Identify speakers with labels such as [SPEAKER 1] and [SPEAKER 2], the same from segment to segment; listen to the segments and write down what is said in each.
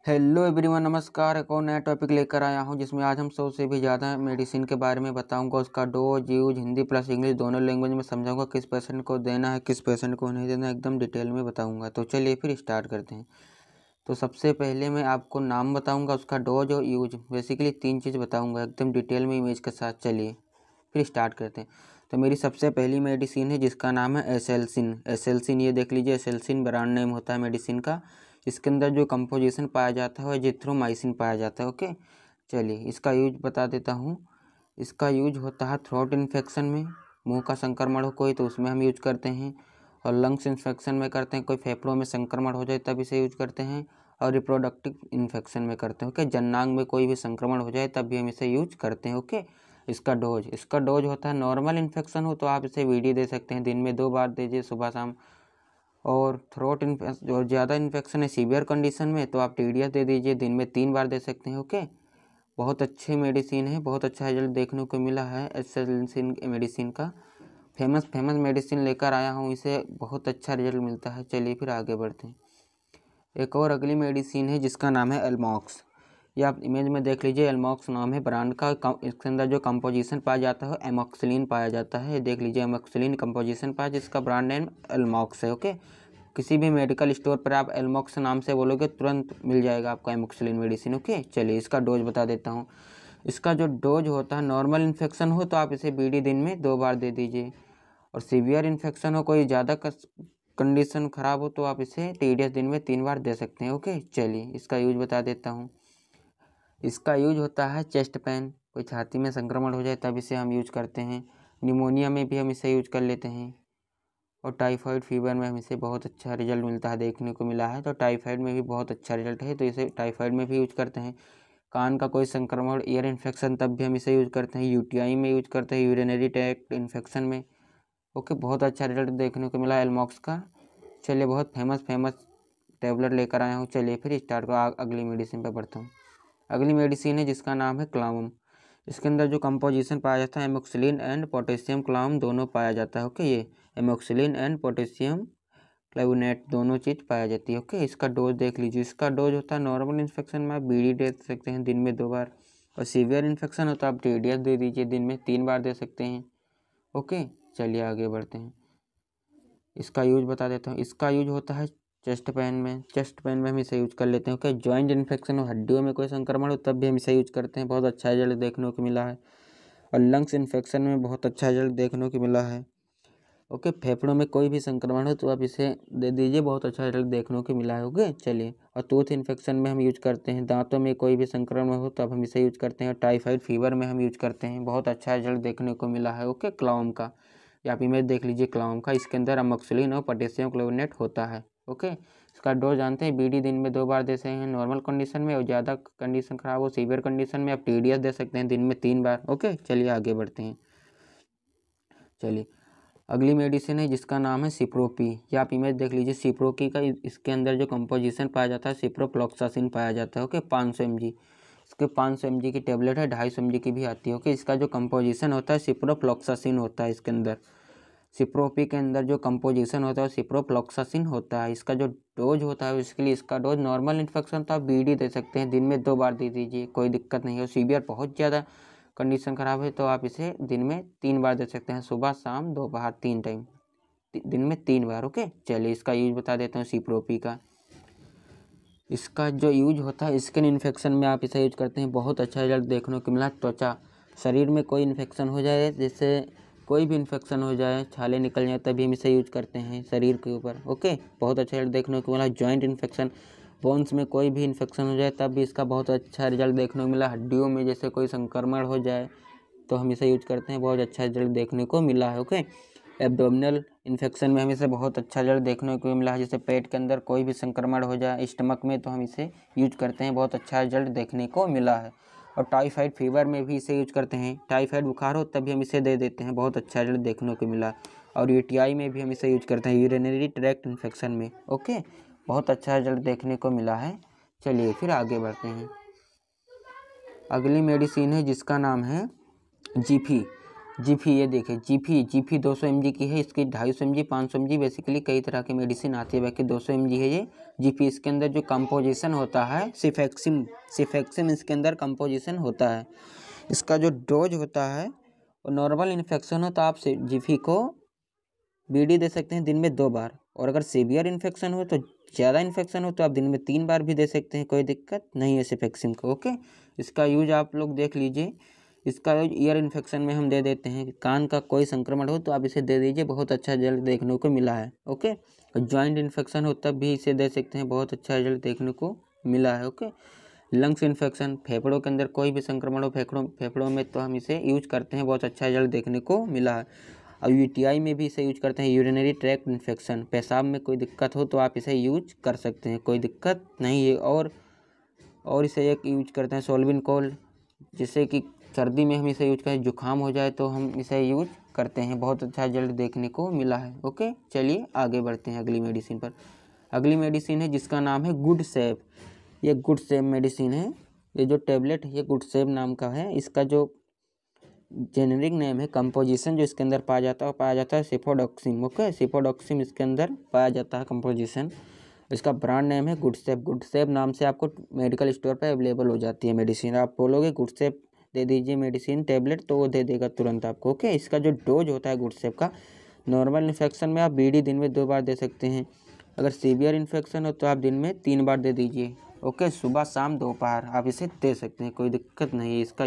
[SPEAKER 1] Hello everyone, नमस्कार। एक और नया टॉपिक लेकर आया हूं जिसमें आज हम 100 से भी ज़्यादा मेडिसिन के बारे में बताऊंगा। उसका dose use Hindi plus English दोनों लैंग्वेज में समझाऊंगा। किस पेशेंट को देना है, किस पेशेंट को नहीं देना, एकदम डिटेल में बताऊंगा। तो चलिए फिर स्टार्ट करते हैं। तो सबसे पहले मैं आपको नाम बताऊँगा, उसका डोज और यूज, बेसिकली 3 चीज़ बताऊँगा एकदम डिटेल में इमेज के साथ। चलिए फिर स्टार्ट करते हैं। तो मेरी सबसे पहली मेडिसिन है जिसका नाम है एसेल्सिन। एसेल्सिन ये देख लीजिए, एसेल्सिन ब्रांड नेम होता है मेडिसिन का। इसके अंदर जो कंपोजिशन पाया जाता है वह एजिथ्रोमाइसिन पाया जाता है। ओके, चलिए इसका यूज बता देता हूँ। इसका यूज होता है थ्रोट इन्फेक्शन में, मुंह का संक्रमण हो कोई तो उसमें हम यूज करते हैं, और लंग्स इन्फेक्शन में करते हैं, कोई फेफड़ों में संक्रमण हो जाए तब इसे यूज करते हैं, और रिप्रोडक्टिव इन्फेक्शन में करते हैं। ओके, जननांग में कोई भी संक्रमण हो जाए तब भी हम इसे यूज करते हैं। ओके, इसका डोज होता है, नॉर्मल इन्फेक्शन हो तो आप इसे वीडी दे सकते हैं, दिन में 2 बार दीजिए, सुबह शाम। और थ्रोट इन्फेक्शन और ज़्यादा इन्फेक्शन है सीवियर कंडीशन में तो आप टीडीएस दे दीजिए, दिन में 3 बार दे सकते हैं। ओके, बहुत अच्छी मेडिसिन है, बहुत अच्छा रिजल्ट देखने को मिला है एसेल्सिन मेडिसिन का। फेमस मेडिसिन लेकर आया हूँ, इसे बहुत अच्छा रिजल्ट मिलता है। चलिए फिर आगे बढ़ते हैं। एक और अगली मेडिसिन है जिसका नाम है एलमॉक्स। ये आप इमेज में देख लीजिए, एलमॉक्स नाम है ब्रांड का। इसके अंदर जो कंपोजिशन पाया जाता है एमॉक्सिलिन पाया जाता है। देख लीजिए, एमॉक्सिलिन कंपोजिशन पाया जिसका ब्रांड नेम एलमॉक्स है। ओके, किसी भी मेडिकल स्टोर पर आप एलमॉक्स नाम से बोलोगे तुरंत मिल जाएगा आपको एमॉक्सिलिन मेडिसिन। ओके, चलिए इसका डोज बता देता हूँ। इसका जो डोज होता है, नॉर्मल इन्फेक्शन हो तो आप इसे बीडी दिन में 2 बार दे दीजिए, और सीवियर इन्फेक्शन हो, कोई ज़्यादा कंडीशन ख़राब हो तो आप इसे टीडीएस दिन में 3 बार दे सकते हैं। ओके, चलिए इसका यूज बता देता हूँ। इसका यूज होता है चेस्ट पेन, कोई छाती में संक्रमण हो जाए तब इसे हम यूज करते हैं। निमोनिया में भी हम इसे यूज कर लेते हैं, और टाइफाइड फीवर में हम इसे बहुत अच्छा रिजल्ट मिलता है, देखने को मिला है। तो टाइफाइड में भी बहुत अच्छा रिजल्ट है तो इसे टाइफाइड में भी यूज करते हैं। कान का कोई संक्रमण, ईयर इन्फेक्शन, तब भी हम इसे यूज करते हैं। यूटीआई में यूज करते हैं, यूरिनरी ट्रैक्ट इन्फेक्शन में। ओके, बहुत अच्छा रिजल्ट देखने को मिला एलमॉक्स का। चलिए, बहुत फेमस टेबलेट लेकर आया हूँ। चलिए फिर स्टार्ट कर अगली मेडिसिन पर बढ़ता हूँ। अगली मेडिसिन है जिसका नाम है क्लावम। इसके अंदर जो कंपोजिशन पाया जाता है एमोक्सिलिन एंड पोटेशियम क्लावम दोनों पाया जाता है। ओके, ये एमोक्सिलिन एंड पोटेशियम क्लावोनेट दोनों चीज़ पाया जाती है। ओके, इसका डोज देख लीजिए। इसका डोज होता है, नॉर्मल इन्फेक्शन में आप बीडी दे सकते हैं दिन में 2 बार, और सीवियर इन्फेक्शन हो तो आप टीडीएस दे दीजिए, दिन में 3 बार दे सकते हैं। ओके, चलिए आगे बढ़ते हैं। इसका यूज बता देता हूँ। इसका यूज होता है चेस्ट पेन में हम इसे यूज कर लेते हैं। ओके, जॉइंट इन्फेक्शन हो, हड्डियों में कोई संक्रमण हो तब भी हम इसे यूज करते हैं, बहुत अच्छा रिजल्ट देखने को मिला है। और लंग्स इन्फेक्शन में बहुत अच्छा रिजल्ट देखने को मिला है। ओके, फेफड़ों में कोई भी संक्रमण हो तो आप इसे दे दीजिए, बहुत अच्छा रिजल्ट देखने को मिला है। ओके, चलिए। और टूथ इन्फेक्शन में हम यूज करते हैं, दांतों में कोई भी संक्रमण हो तो अब हम इसे यूज करते हैं। और टाइफाइड फीवर में हम यूज करते हैं, बहुत अच्छा रिजल्ट देखने को मिला है। ओके, क्लावम का या आप इमेज देख लीजिए क्लावम का। इसके अंदर अमोक्सिलिन और पोटेशियम क्लोराइड होता है। ओके, इसका डोज जानते हैं, बीडी दिन में 2 बार दे सकते हैं नॉर्मल कंडीशन में, और ज़्यादा कंडीशन खराब हो, सीवियर कंडीशन में आप टीडीएस दे सकते हैं दिन में 3 बार। ओके, चलिए आगे बढ़ते हैं। चलिए, अगली मेडिसिन है जिसका नाम है सिप्रोपी। या आप इमेज देख लीजिए सिप्रोकी का। इसके अंदर जो कंपोजिशन पाया जाता है सिप्रोफ्लॉक्सासिन पाया जाता है। Okay, 500 mg। इसके 500 mg की टेबलेट है, 250 mg की भी आती है। ओके, इसका जो कंपोजिशन होता है सिप्रोफ्लॉक्सासिन होता है। इसके अंदर सिप्रोपी के अंदर जो कंपोजिशन होता है सिप्रोफ्लॉक्सासिन होता है। इसका जो डोज होता है उसके लिए, इसका डोज नॉर्मल इन्फेक्शन तो आप बीडी दे सकते हैं, दिन में 2 बार दे दीजिए, कोई दिक्कत नहीं हो। सीवियर बहुत ज़्यादा कंडीशन ख़राब है तो आप इसे दिन में 3 बार दे सकते हैं, सुबह शाम दोपहर 3 टाइम, दिन में 3 बार। ओके, चलिए इसका यूज बता देता हूँ सिप्रोपी का। इसका जो यूज होता है स्किन इन्फेक्शन में आप इसे यूज करते हैं, बहुत अच्छा रिजल्ट देखने को मिला। त्वचा, शरीर में कोई इन्फेक्शन हो जाए, जैसे कोई भी इन्फेक्शन हो जाए, छाले निकल जाए, तभी हम इसे यूज करते हैं शरीर के ऊपर। ओके, बहुत अच्छा रिजल्ट देखने को मिला। जॉइंट इन्फेक्शन, बोन्स में कोई भी इन्फेक्शन हो जाए तब भी इसका बहुत अच्छा रिजल्ट देखने को मिला। हड्डियों में जैसे कोई संक्रमण हो जाए तो हम इसे यूज करते हैं, बहुत अच्छा रिजल्ट देखने को मिला है। ओके, एब्डोमिनल इन्फेक्शन में हमें इसे बहुत अच्छा रिजल्ट देखने को मिला है, जैसे पेट के अंदर कोई भी संक्रमण हो जाए स्टमक में तो हम इसे यूज करते हैं, बहुत अच्छा रिजल्ट देखने को मिला है। और टाइफाइड फीवर में भी इसे यूज करते हैं, टाइफाइड बुखार हो तब भी हम इसे दे देते हैं, बहुत अच्छा रिजल्ट देखने को मिला। और यूटीआई में भी हम इसे यूज करते हैं, यूरिनरी ट्रैक्ट इन्फेक्शन में। ओके, बहुत अच्छा रिजल्ट देखने को मिला है। चलिए फिर आगे बढ़ते हैं। अगली मेडिसिन है जिसका नाम है जीफी। ये देखिए जीफी 200 mg की है। इसकी 250 mg 500 mg बेसिकली कई तरह की मेडिसिन आती है, बाकी 200 mg है ये जीपी इसके अंदर जो कंपोजिशन होता है सिफेक्सिम इसके अंदर कंपोजिशन होता है। इसका जो डोज होता है वो नॉर्मल इन्फेक्शन हो तो आप जीपी को बीडी दे सकते हैं दिन में 2 बार, और अगर सीवियर इन्फेक्शन हो तो ज़्यादा इन्फेक्शन हो तो आप दिन में 3 बार भी दे सकते हैं, कोई दिक्कत नहीं है सिफेक्सिम को। ओके, इसका यूज आप लोग देख लीजिए। इसका यूज ईयर इन्फेक्शन में हम दे देते हैं, कान का कोई संक्रमण हो तो आप इसे दे दीजिए, बहुत अच्छा रिजल्ट देखने को मिला है। ओके, और जॉइंट इन्फेक्शन हो तब भी इसे दे सकते हैं, बहुत अच्छा रिजल्ट देखने को मिला है। ओके, लंग्स इन्फेक्शन, फेफड़ों के अंदर कोई भी संक्रमण हो फेफड़ों में तो हम इसे यूज करते हैं, बहुत अच्छा रिजल्ट देखने को मिला है। और यूटीआई में भी इसे यूज करते हैं, यूरिनरी ट्रैक्ट इन्फेक्शन, पेशाब में कोई दिक्कत हो तो आप इसे यूज कर सकते हैं, कोई दिक्कत नहीं है। और इसे एक यूज करते हैं सोल्विन कोल्ड, जिससे कि सर्दी में हम इसे यूज करें, जुकाम हो जाए तो हम इसे यूज करते हैं, बहुत अच्छा रिजल्ट देखने को मिला है। ओके, चलिए आगे बढ़ते हैं अगली मेडिसिन पर। अगली मेडिसिन है जिसका नाम है गुड सेफ। ये गुड सेफ मेडिसिन है, ये जो टेबलेट है ये गुड सेफ नाम का है। इसका जो जेनेरिक नेम है, कंपोजिशन जो इसके अंदर पाया जाता है सिफोडॉक्सिम। ओके, सिफोडॉक्सिम इसके अंदर पाया जाता है कंपोजिशन। इसका ब्रांड नेम है गुड सेफ। गुड सेफ नाम से आपको मेडिकल स्टोर पर अवेलेबल हो जाती है मेडिसिन। आप बोलोगे गुड सेफ दे दीजिए मेडिसिन टेबलेट तो वो दे देगा तुरंत आपको। ओके, इसका जो डोज होता है गुड सेफ का, नॉर्मल इन्फेक्शन में आप बीडी दिन में 2 बार दे सकते हैं, अगर सीवियर इन्फेक्शन हो तो आप दिन में 3 बार दे दीजिए। ओके, सुबह शाम दोपहर आप इसे दे सकते हैं, कोई दिक्कत नहीं है। इसका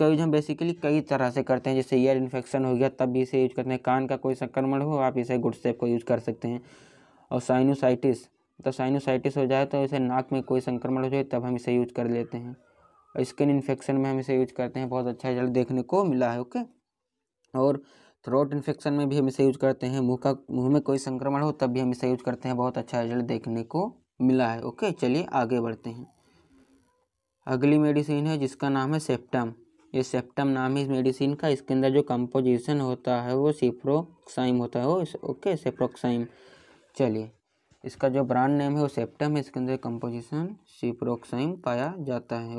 [SPEAKER 1] यूज हम बेसिकली कई तरह से करते हैं, जैसे ईयर इन्फेक्शन हो गया तब भी इसे यूज करते हैं, कान का कोई संक्रमण हो आप इसे गुड सेफ को यूज कर सकते हैं, और साइनोसाइटिस हो जाए तो इसे नाक में कोई संक्रमण हो जाए तब हम इसे यूज कर लेते हैं, और स्किन इन्फेक्शन में हम इसे यूज करते हैं, बहुत अच्छा रिजल्ट देखने को मिला है। ओके, और थ्रोट इन्फेक्शन में भी हम इसे यूज करते हैं, मुंह में कोई संक्रमण हो तब भी हम इसे यूज करते हैं, बहुत अच्छा रिजल्ट देखने को मिला है। ओके, चलिए आगे बढ़ते हैं। अगली मेडिसिन है जिसका नाम है सेप्टम। ये सेप्टम नाम है इस मेडिसिन का। इसके अंदर जो कंपोजिशन होता है वो सिप्रोक्साइम होता है। ओके, सिप्रोक्साइम। चलिए, इसका जो ब्रांड नेम है वो सेप्टम है, इसके अंदर कंपोजिशन सिप्रोक्साइम पाया जाता है।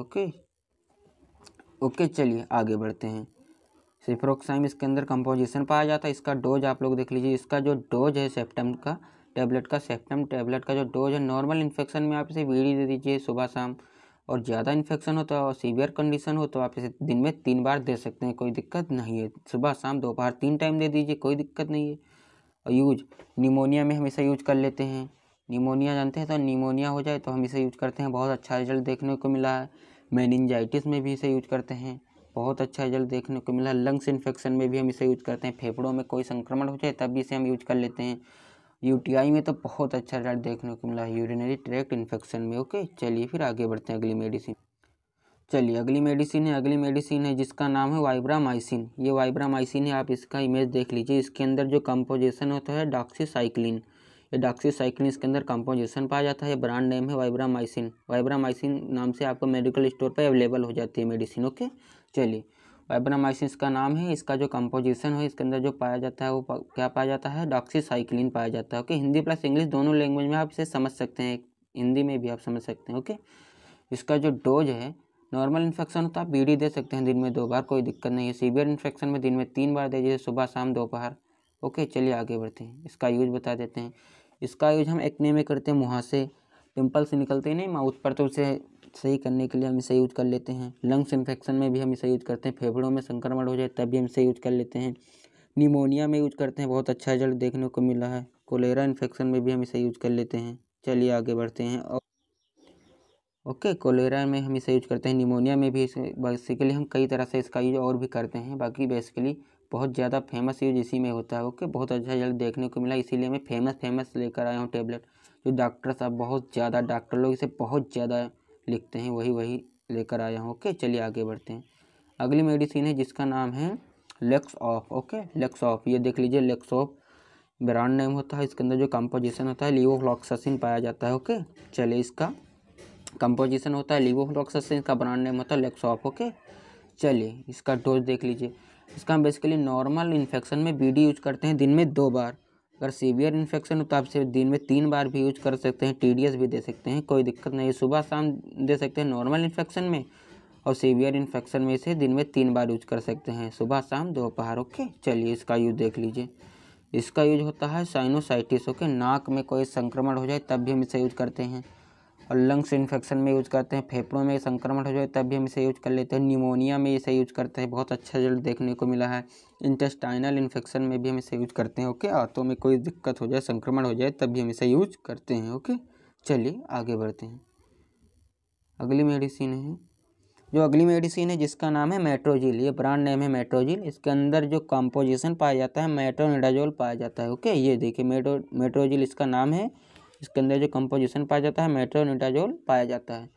[SPEAKER 1] ओके, चलिए आगे बढ़ते हैं। सिप्रोक्साइम इसके अंदर कंपोजिशन पाया जाता है। इसका डोज आप लोग देख लीजिए। इसका जो डोज है सेप्टम टेबलेट का जो डोज है, नॉर्मल इन्फेक्शन में आप इसे बीड़ी दे दीजिए सुबह शाम, और ज़्यादा इन्फेक्शन हो तो सीवियर कंडीशन हो तो आप इसे दिन में 3 बार दे सकते हैं, कोई दिक्कत नहीं है। सुबह शाम दोपहर 3 टाइम दे दीजिए, कोई दिक्कत नहीं है। और यूज निमोनिया में हम इसे यूज कर लेते हैं, निमोनिया जानते हैं तो निमोनिया हो जाए तो हम इसे यूज करते हैं, बहुत अच्छा रिजल्ट देखने को मिला है। मेनिंजाइटिस में भी इसे यूज करते हैं, बहुत अच्छा रिजल्ट देखने को मिला है। लंग्स इन्फेक्शन में भी हम इसे यूज करते हैं, फेफड़ों में कोई संक्रमण हो जाए तब भी इसे हम यूज कर लेते हैं। यूटीआई में तो बहुत अच्छा रिजल्ट देखने को मिला है, यूरिनरी ट्रैक्ट इन्फेक्शन में। ओके, चलिए फिर आगे बढ़ते हैं अगली मेडिसिन है जिसका नाम है वाइब्रामाइसिन। ये वाइब्रामाइसिन है, आप इसका इमेज देख लीजिए। इसके अंदर जो कंपोजिशन होता है डॉक्सीसाइक्लिन, ये डॉक्सीसाइक्लिन इसके अंदर कंपोजिशन पाया जाता है। ब्रांड नेम है वाइब्रामाइसिन नाम से आपको मेडिकल स्टोर पर अवेलेबल हो जाती है मेडिसिन। ओके, चलिए, वाइब्रामाइसिन का नाम है। इसका जो कंपोजिशन है इसके अंदर जो पाया जाता है वो क्या पाया जाता है, डॉक्सीसाइक्लिन पाया जाता है। ओके, हिंदी प्लस इंग्लिश दोनों लैंग्वेज में आप इसे समझ सकते हैं, हिंदी में भी आप समझ सकते हैं। ओके, इसका जो डोज है, नॉर्मल इन्फेक्शन हो तो आप बीडी दे सकते हैं दिन में 2 बार, कोई दिक्कत नहीं है। सीवियर इन्फेक्शन में दिन में 3 बार दे दीजिए, सुबह शाम दोपहर। ओके, चलिए आगे बढ़ते हैं, इसका यूज बता देते हैं। इसका यूज हम एक्ने में करते हैं, मुँह से पिंपल्स निकलते हैं नहीं माउथ पर, तो उसे सही करने के लिए हम इसे यूज कर लेते हैं। लंग्स इन्फेक्शन में भी हम इसे यूज करते हैं, फेफड़ों में संक्रमण हो जाए तब भी हम इसे यूज कर लेते हैं। निमोनिया में यूज करते हैं, बहुत अच्छा रिजल्ट देखने को मिला है। कोलेरा इन्फेक्शन में भी हम इसे यूज कर लेते हैं। चलिए आगे बढ़ते हैं। ओके, कोलेरा में हम इसे यूज करते हैं, निमोनिया में भी इसे बेसिकली हम कई तरह से इसका यूज और भी करते हैं, बाकी बेसिकली बहुत ज़्यादा फेमस यूज इसी में होता है। ओके, बहुत अच्छा रिजल्ट देखने को मिला, इसीलिए मैं फेमस लेकर आया हूँ टेबलेट, जो डॉक्टर साहब बहुत ज़्यादा डॉक्टर लोग इसे बहुत ज़्यादा लिखते हैं, वही लेकर आया हूँ। ओके, चलिए आगे बढ़ते हैं। अगली मेडिसिन है जिसका नाम है लेक्सऑफ। ओके, लेक्सऑफ, ये देख लीजिए, लेक्सऑफ ब्रांड नेम होता है। इसके अंदर जो कंपोजिशन होता है लीवोफ्लॉक्सासिन पाया जाता है। ओके, चलिए, इसका कंपोजिशन होता है लीवोफ्लॉक्सासिन, का ब्रांड नेम होता है लेक्सऑफ। ओके, चलिए इसका डोज देख लीजिए। इसका हम बेसिकली नॉर्मल इन्फेक्शन में बीडी यूज करते हैं दिन में 2 बार, अगर सीवियर इन्फेक्शन हो तो आप इसे दिन में 3 बार भी यूज कर सकते हैं, टीडीएस भी दे सकते हैं, कोई दिक्कत नहीं है। सुबह शाम दे सकते हैं नॉर्मल इन्फेक्शन में, और सीवियर इन्फेक्शन में इसे दिन में 3 बार यूज कर सकते हैं, सुबह शाम दोपहर। ओके, चलिए इसका यूज देख लीजिए। इसका यूज होता है साइनोसाइटिस, ओके, नाक में कोई संक्रमण हो जाए तब भी हम इसे यूज करते हैं। और लंग्स इन्फेक्शन में यूज करते हैं, फेफड़ों में संक्रमण हो जाए तब भी हम इसे यूज कर लेते हैं। निमोनिया में इसे यूज करते हैं, बहुत अच्छा रिजल्ट देखने को मिला है। इंटेस्टाइनल इन्फेक्शन में भी हम इसे यूज करते हैं, ओके, आंतों में कोई दिक्कत हो जाए, संक्रमण हो जाए तब भी हम इसे यूज करते हैं, ओके। चलिए आगे बढ़ते हैं। अगली मेडिसिन है, जो अगली मेडिसिन है जिसका नाम है मेट्रोजिल, ये ब्रांड नेम है मेट्रोजिल। इसके अंदर जो कंपोजिशन पाया जाता है मेट्रोनिडाजोल पाया जाता है, ओके। ये देखिए मेट्रोजिल इसका नाम है, इसके अंदर जो कंपोजिशन पाया जाता है मेट्रोनिडाजोल पाया जाता है।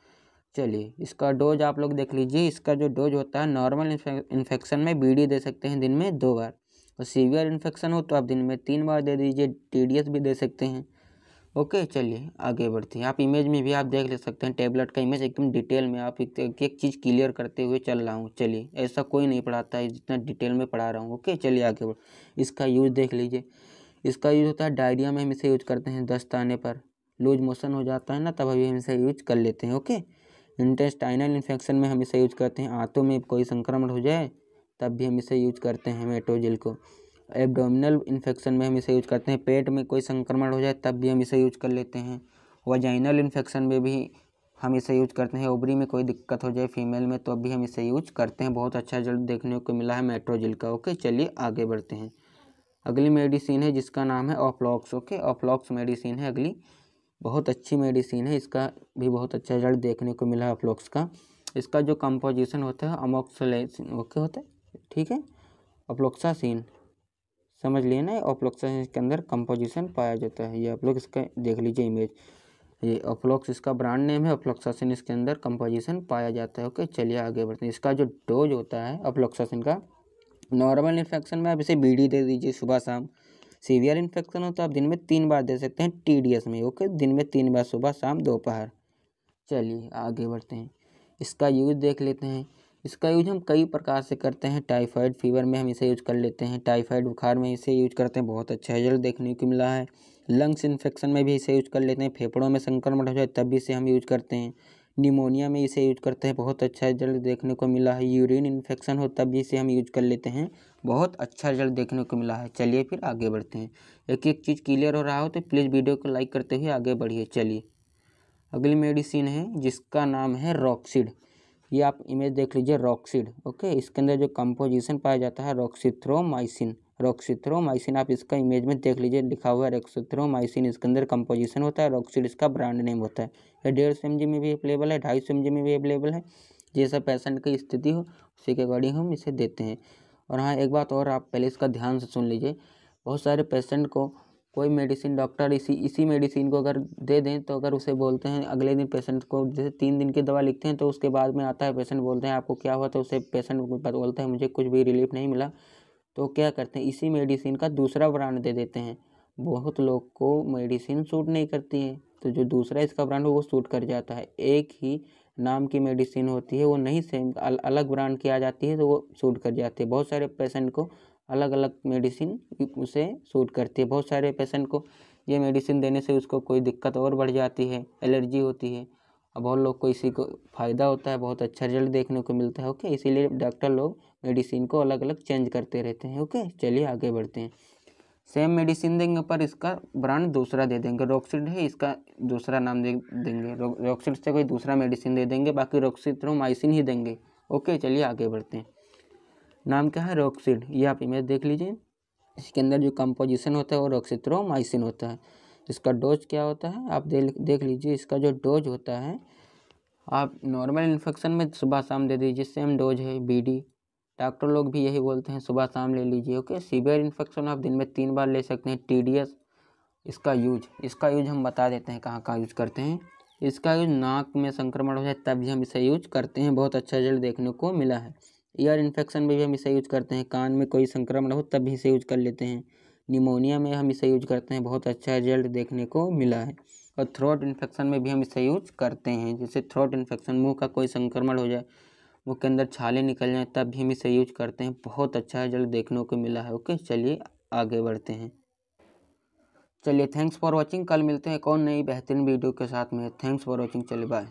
[SPEAKER 1] चलिए इसका डोज आप लोग देख लीजिए। इसका जो डोज होता है नॉर्मल इन्फेक्शन में बीडी दे सकते हैं दिन में 2 बार, और सीवियर इन्फेक्शन हो तो आप दिन में 3 बार दे दीजिए। टीडीएस भी दे सकते हैं, ओके। चलिए आगे बढ़ते हैं। आप इमेज में भी आप देख ले सकते हैं, टेबलेट का इमेज एकदम डिटेल में आप एक चीज़ क्लियर करते हुए चल रहा हूँ। चलिए ऐसा कोई नहीं पढ़ाता है जितना डिटेल में पढ़ा रहा हूँ, ओके। चलिए आगे बढ़, इसका यूज़ देख लीजिए। इसका यूज़ होता है डायरिया में, हम इसे यूज करते हैं। दस्त आने पर, लूज मोशन हो जाता है ना, तब अभी हम इसे यूज कर लेते हैं, ओके। इंटेस्टाइनल इन्फेक्शन में हम इसे यूज करते हैं। आंतों में कोई संक्रमण हो जाए तब भी हम इसे यूज करते हैं मेट्रोजिल को। एब्डोमिनल इन्फेक्शन में हम इसे यूज करते हैं। पेट में कोई संक्रमण हो जाए तब भी हम इसे यूज कर लेते हैं। वजाइनल इन्फेक्शन में भी हम इसे यूज करते हैं। ओवरी में कोई दिक्कत हो जाए फीमेल में तो भी हम इसे यूज करते हैं। बहुत अच्छा रिजल्ट देखने को मिला है मेट्रोजिल का, ओके। चलिए आगे बढ़ते हैं। अगली मेडिसिन है जिसका नाम है ऑफ्लॉक्स, ओके। ऑफ्लॉक्स मेडिसिन है अगली, बहुत अच्छी मेडिसिन है। इसका भी बहुत अच्छा रिजल्ट देखने को मिला है ऑफ्लॉक्स का। इसका जो कंपोजिशन होता है अमोक्सिसिलिन, ओके होता है, ठीक है, ऑफ्लॉक्सासिन, समझ लिए ना। ऑफ्लॉक्सासिन के अंदर कंपोजिशन पाया जाता है। ये आप लोग इसका देख लीजिए इमेज, ये ऑफ्लॉक्स इसका ब्रांड नेम है। ऑफ्लॉक्सासिन इसके अंदर कंपोजिशन पाया जाता है, ओके। चलिए आगे बढ़ते हैं। इसका जो डोज होता है ऑफ्लॉक्सासिन का, नॉर्मल इन्फेक्शन में आप इसे बीडी दे दीजिए सुबह शाम। सीवियर इन्फेक्शन हो तो आप दिन में 3 बार दे सकते हैं टीडीएस में, ओके। दिन में 3 बार, सुबह शाम दोपहर। चलिए आगे बढ़ते हैं। इसका यूज देख लेते हैं। इसका यूज हम कई प्रकार से करते हैं। टाइफाइड फीवर में हम इसे यूज कर लेते हैं। टाइफाइड बुखार में इसे यूज करते हैं, बहुत अच्छा रिजल्ट देखने को मिला है। लंग्स इन्फेक्शन में भी इसे यूज कर लेते हैं। फेफड़ों में संक्रमण हो जाए तब भी इसे हम यूज करते हैं। निमोनिया में इसे यूज करते हैं, बहुत अच्छा रिजल्ट देखने को मिला है। यूरिन इन्फेक्शन हो तब भी इसे हम यूज कर लेते हैं, बहुत अच्छा रिजल्ट देखने को मिला है। चलिए फिर आगे बढ़ते हैं। एक एक चीज़ क्लियर हो रहा हो तो प्लीज़ वीडियो को लाइक करते हुए आगे बढ़िए। चलिए अगली मेडिसिन है जिसका नाम है रॉक्सिड। ये आप इमेज देख लीजिए, रॉक्सिड, ओके। इसके अंदर जो कंपोजिशन पाया जाता है रॉक्सिथ्रोमाइसिन, रॉक्सिथ्रोमाइसिन आप इसका इमेज में देख लीजिए, लिखा हुआ है रॉक्सिथ्रोमाइसिन। इसके अंदर कंपोजिशन होता है, रॉक्सिड इसका ब्रांड नेम होता है। ये 150 mg में भी अवेलेबल है, 250 mg में भी अवेलेबल है। जैसा पेशेंट की स्थिति हो उसी के अकॉर्डिंग हम इसे देते हैं। और हाँ एक बात और, आप पहले इसका ध्यान से सुन लीजिए। बहुत सारे पेशेंट को कोई मेडिसिन डॉक्टर इसी मेडिसिन को अगर दे दें तो अगर उसे बोलते हैं अगले दिन पेशेंट को, जैसे 3 दिन की दवा लिखते हैं तो उसके बाद में आता है पेशेंट, बोलते हैं आपको क्या हुआ, तो उसे पेशेंट बोलता है मुझे कुछ भी रिलीफ नहीं मिला। तो क्या करते हैं, इसी मेडिसिन का दूसरा ब्रांड दे देते हैं। बहुत लोग को मेडिसिन सूट नहीं करती है तो जो दूसरा इसका ब्रांड हो वो सूट कर जाता है। एक ही नाम की मेडिसिन होती है, वो नहीं सेम अलग ब्रांड की आ जाती है तो वो सूट कर जाती है। बहुत सारे पेशेंट को अलग अलग मेडिसिन उसे सूट करती है। बहुत सारे पेशेंट को ये मेडिसिन देने से उसको कोई दिक्कत और बढ़ जाती है, एलर्जी होती है। अब बहुत लोग को इसी को फ़ायदा होता है, बहुत अच्छा रिजल्ट देखने को मिलता है, ओके। इसीलिए डॉक्टर लोग मेडिसिन को अलग अलग चेंज करते रहते हैं, ओके। चलिए आगे बढ़ते हैं। सेम मेडिसिन देंगे पर इसका ब्रांड दूसरा दे देंगे। रॉक्सिड है, इसका दूसरा नाम दे देंगे। रॉक्सिड से कोई दूसरा मेडिसिन दे देंगे, बाकी रॉक्सिथ्रोमाइसिन ही देंगे, ओके। चलिए आगे बढ़ते हैं। नाम क्या है, रॉक्सिड। ये आप इमेज देख लीजिए, इसके अंदर जो कंपोजिशन होता है वो रॉक्सिथ्रोमाइसिन होता है। इसका डोज क्या होता है आप देख लीजिए। इसका जो डोज होता है, आप नॉर्मल इन्फेक्शन में सुबह शाम दे दीजिए, सेम डोज है बीडी। डॉक्टर लोग भी यही बोलते हैं सुबह शाम ले लीजिए, ओके। सीवियर इन्फेक्शन आप दिन में 3 बार ले सकते हैं। टीडीएस इसका यूज हम बता देते हैं कहाँ कहाँ यूज करते हैं। इसका यूज नाक में संक्रमण हो जाए तब भी हम इसे यूज करते हैं, बहुत अच्छा रिजल्ट देखने को मिला है। ईयर इन्फेक्शन में भी हम इसे यूज करते हैं। कान में कोई संक्रमण हो तब भी इसे यूज कर लेते हैं। निमोनिया में हम इसे यूज करते हैं, बहुत अच्छा रिजल्ट देखने को मिला है। और थ्रोट इन्फेक्शन में भी हम इसे यूज करते हैं। जैसे थ्रोट इन्फेक्शन, मुंह का कोई संक्रमण हो जाए, मुंह के अंदर छाले निकल जाए तब भी हम इसे यूज करते हैं, बहुत अच्छा रिजल्ट देखने को मिला है, ओके। चलिए आगे बढ़ते हैं। चलिए थैंक्स फॉर वॉचिंग। कल मिलते हैं कौन नई बेहतरीन वीडियो के साथ में। थैंक्स फॉर वॉचिंग, चलिए बाय।